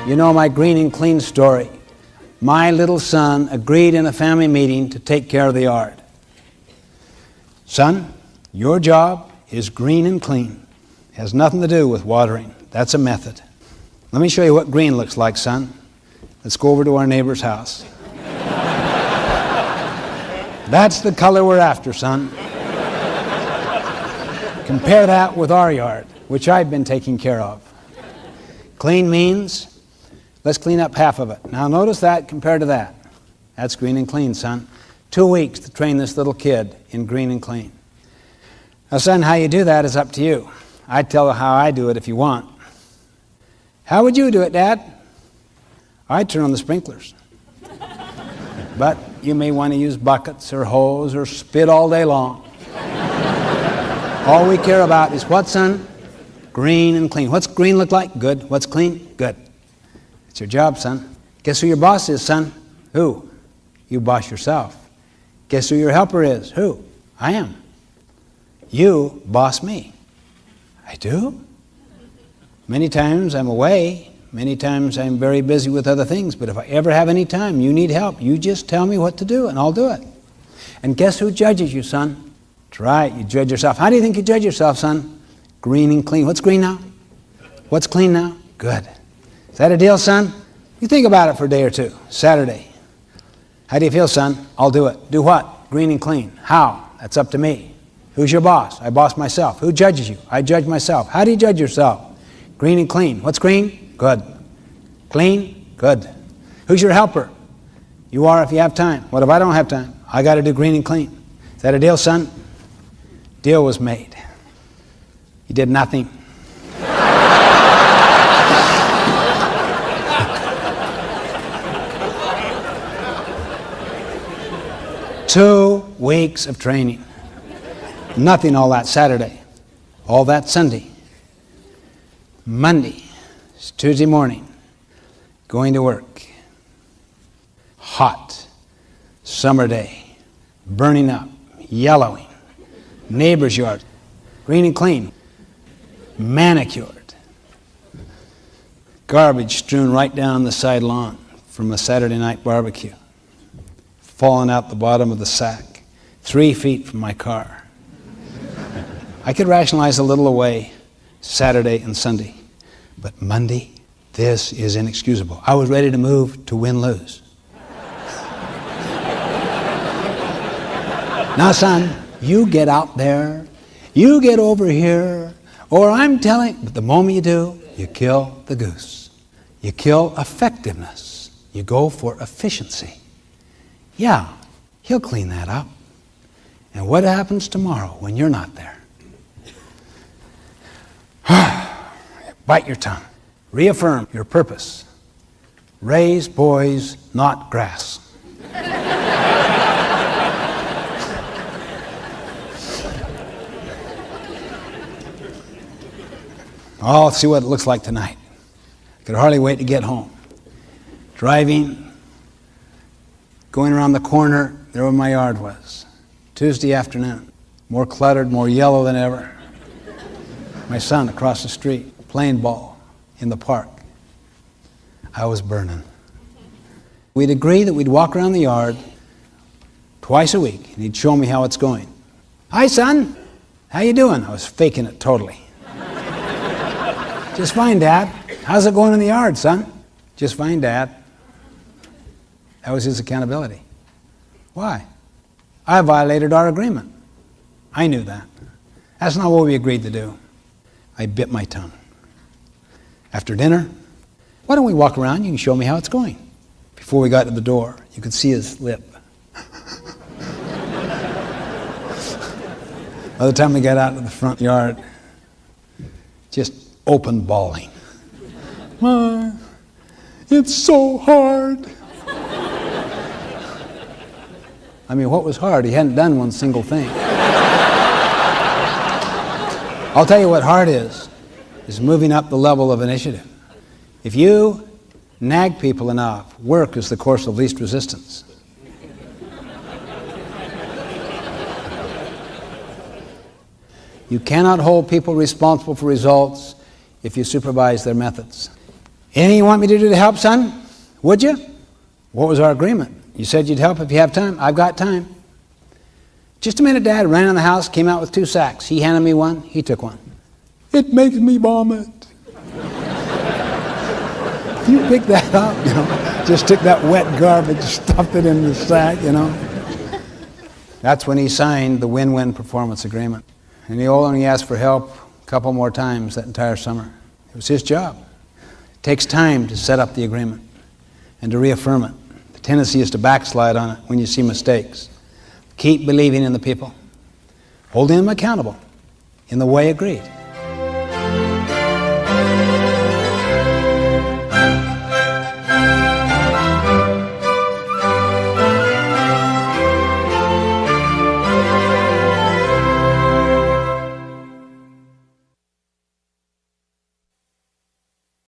You know my green and clean story. My little son agreed in a family meeting to take care of the yard. Son, your job is green and clean. It has nothing to do with watering. That's a method. Let me show you what green looks like, son. Let's go over to our neighbor's house. That's the color we're after, son. Compare that with our yard, which I've been taking care of. Clean means, let's clean up half of it. Now notice that compared to that. That's green and clean, son. 2 weeks to train this little kid in green and clean. Now, son, how you do that is up to you. I'd tell you how I do it if you want. How would you do it, Dad? I'd turn on the sprinklers. But you may want to use buckets or hose or spit all day long. All we care about is what, son? Green and clean. What's green look like? Good. What's clean? Good. It's your job, son. Guess who your boss is, son? Who? You boss yourself. Guess who your helper is? Who? I am. You boss me. I do? Many times I'm away. Many times I'm very busy with other things. But if I ever have any time, you need help, you just tell me what to do and I'll do it. And guess who judges you, son? That's right, you judge yourself. How do you think you judge yourself, son? Green and clean. What's green now? What's clean now? Good. Is that a deal, son? You think about it for a day or two. Saturday. How do you feel, son? I'll do it. Do what? Green and clean. How? That's up to me. Who's your boss? I boss myself. Who judges you? I judge myself. How do you judge yourself? Green and clean. What's green? Good. Clean? Good. Who's your helper? You are if you have time. What if I don't have time? I got to do green and clean. Is that a deal, son? Deal was made. You did nothing. Two weeks of training. Nothing all that Saturday. All that Sunday. Monday. It's Tuesday morning. Going to work. Hot. Summer day. Burning up. Yellowing. Neighbor's yard. Green and clean. Manicured. Garbage strewn right down the side lawn from a Saturday night barbecue. Falling out the bottom of the sack. 3 feet from my car. I could rationalize a little away Saturday and Sunday. But Monday, this is inexcusable. I was ready to move to win-lose. Now, son, you get out there, you get over here, or I'm telling, but the moment you do, you kill the goose. You kill effectiveness. You go for efficiency. Yeah, he'll clean that up. And what happens tomorrow when you're not there? Bite your tongue. Reaffirm your purpose. Raise boys, not grass. Oh, let's see what it looks like tonight. I could hardly wait to get home. Driving, going around the corner, there where my yard was. Tuesday afternoon. More cluttered, more yellow than ever. My son across the street, playing ball in the park. I was burning. We'd agree that we'd walk around the yard twice a week, and he'd show me how it's going. Hi, son. How you doing? I was faking it totally. Just fine, Dad. How's it going in the yard, son? Just fine, Dad. That was his accountability. Why? I violated our agreement. I knew that. That's not what we agreed to do. I bit my tongue. After dinner, why don't we walk around? You can show me how it's going. Before we got to the door, you could see his lip. By the time we got out to the front yard, just open bawling. It's so hard. I mean, what was hard? He hadn't done one single thing. I'll tell you what hard is moving up the level of initiative. If you nag people enough, work is the course of least resistance. You cannot hold people responsible for results if you supervise their methods. Anything you want me to do to help, son? Would you? What was our agreement? You said you'd help if you have time. I've got time. Just a minute, Dad. Ran in the house, came out with 2 sacks. He handed me one, he took one. It makes me vomit. You pick that up, you know. Just took that wet garbage, stuffed it in the sack, you know. That's when he signed the win-win performance agreement. And he only asked for help a couple more times that entire summer. It was his job. It takes time to set up the agreement and to reaffirm it. The tendency is to backslide on it when you see mistakes. Keep believing in the people, holding them accountable in the way agreed.